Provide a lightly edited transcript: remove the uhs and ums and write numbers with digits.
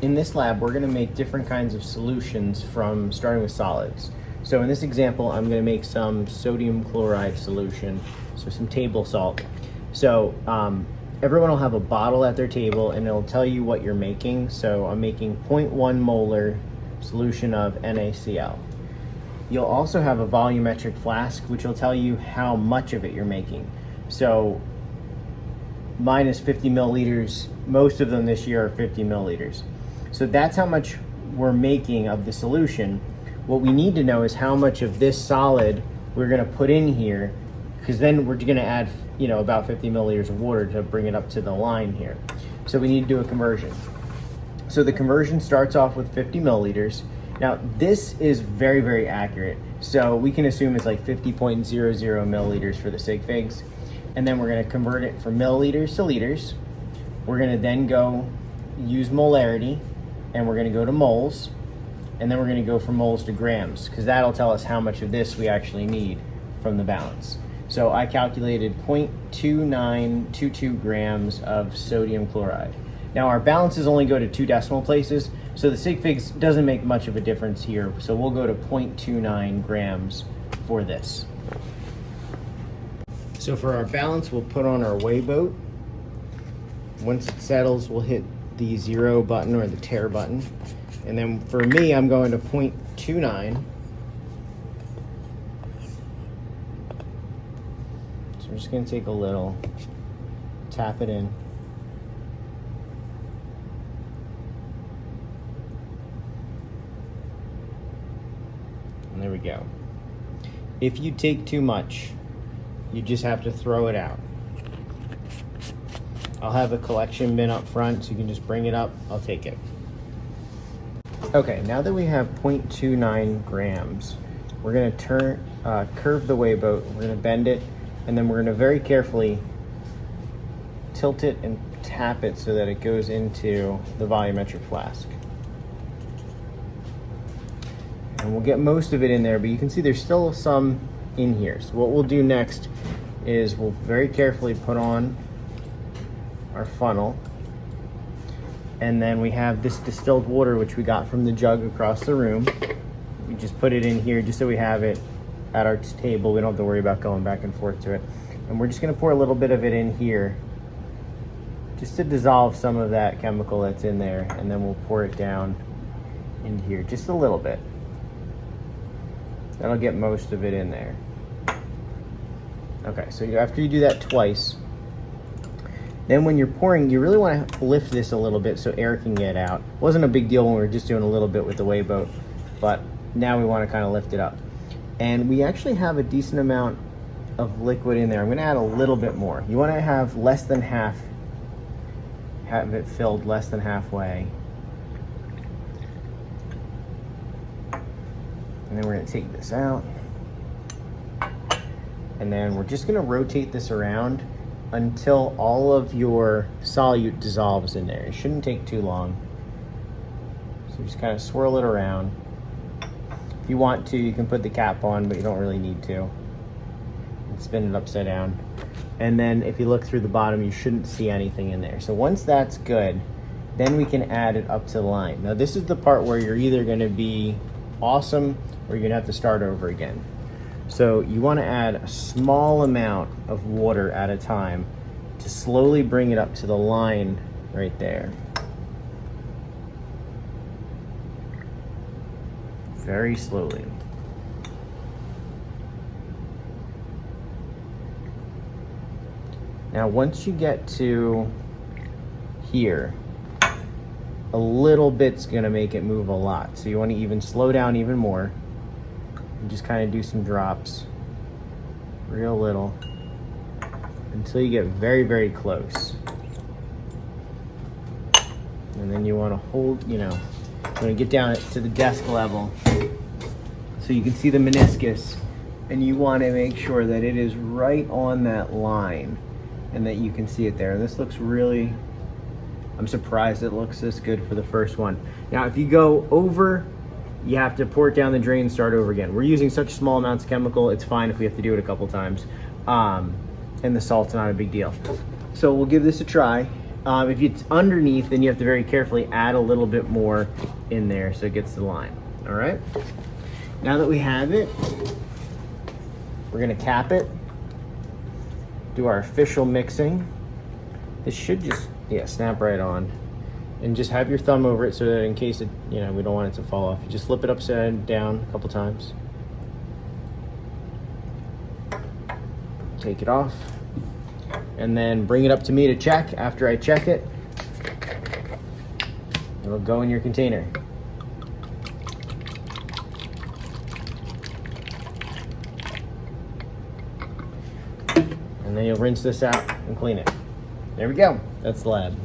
in this lab, we're going to make different kinds of solutions from starting with solids. So in this example, I'm going to make some sodium chloride solution, so some table salt. So everyone will have a bottle at their table and it'll tell you what you're making. So I'm making 0.1 molar solution of NaCl. You'll also have a volumetric flask, which will tell you how much of it you're making. So mine is 50 milliliters. Most of them this year are 50 milliliters. So that's how much we're making of the solution. What we need to know is how much of this solid we're gonna put in here, because then we're gonna add, about 50 milliliters of water to bring it up to the line here. So we need to do a conversion. So the conversion starts off with 50 milliliters. Now this is very, very accurate. So we can assume it's like 50.00 milliliters for the sig figs. And then we're gonna convert it from milliliters to liters. We're gonna then go use molarity, and we're gonna go to moles, and then we're gonna go from moles to grams, because that'll tell us how much of this we actually need from the balance. So I calculated 0.2922 grams of sodium chloride. Now our balances only go to 2 decimal places, so the sig figs doesn't make much of a difference here. So we'll go to 0.29 grams for this. So for our balance, we'll put on our weigh boat. Once it settles, we'll hit the 0 button or the tare button. And then for me, I'm going to 0.29. So I'm just gonna take a little, tap it in. And there we go. If you take too much, you just have to throw it out. I'll have a collection bin up front, so you can just bring it up, I'll take it. Okay, now that we have 0.29 grams, we're gonna curve the weigh boat, we're gonna bend it, and then we're gonna very carefully tilt it and tap it so that it goes into the volumetric flask. And we'll get most of it in there, but you can see there's still some in here. So what we'll do next is we'll very carefully put on our funnel, and then we have this distilled water which we got from the jug across the room. We just put it in here just so we have it at our table. We don't have to worry about going back and forth to it. And we're just gonna pour a little bit of it in here just to dissolve some of that chemical that's in there, and then we'll pour it down in here just a little bit. That'll get most of it in there. Okay, so after you do that twice, then when you're pouring, you really want to lift this a little bit so air can get out. Wasn't a big deal when we were just doing a little bit with the weigh boat, but now we want to kind of lift it up. And we actually have a decent amount of liquid in there. I'm going to add a little bit more. You want to have less than half, have it filled less than halfway. And then we're going to take this out. And then we're just going to rotate this around until all of your solute dissolves in there. It shouldn't take too long. So just kind of swirl it around. If you want to, you can put the cap on, but you don't really need to. And spin it upside down. And then if you look through the bottom, you shouldn't see anything in there. So once that's good, then we can add it up to the line. Now this is the part where you're either going to be awesome or you're going to have to start over again. So you want to add a small amount of water at a time to slowly bring it up to the line right there. Very slowly. Now once you get to here, a little bit's going to make it move a lot. So you want to even slow down even more. And just kind of do some drops, real little, until you get very, very close. And then you want to hold, you want to get down to the desk level so you can see the meniscus, and you want to make sure that it is right on that line and that you can see it there. And this looks really, I'm surprised it looks this good for the first one. Now, if you go over, you have to pour it down the drain and start over again. We're using such small amounts of chemical, it's fine if we have to do it a couple times. And the salt's not a big deal. So we'll give this a try, If it's underneath, then you have to very carefully add a little bit more in there so it gets the line. All right. Now that we have it, we're gonna cap it, do our official mixing. This should just, yeah, snap right on. And just have your thumb over it so that in case it, we don't want it to fall off. You just flip it upside down a couple times. Take it off. And then bring it up to me to check. After I check it, it'll go in your container. And then you'll rinse this out and clean it. There we go. That's the lab.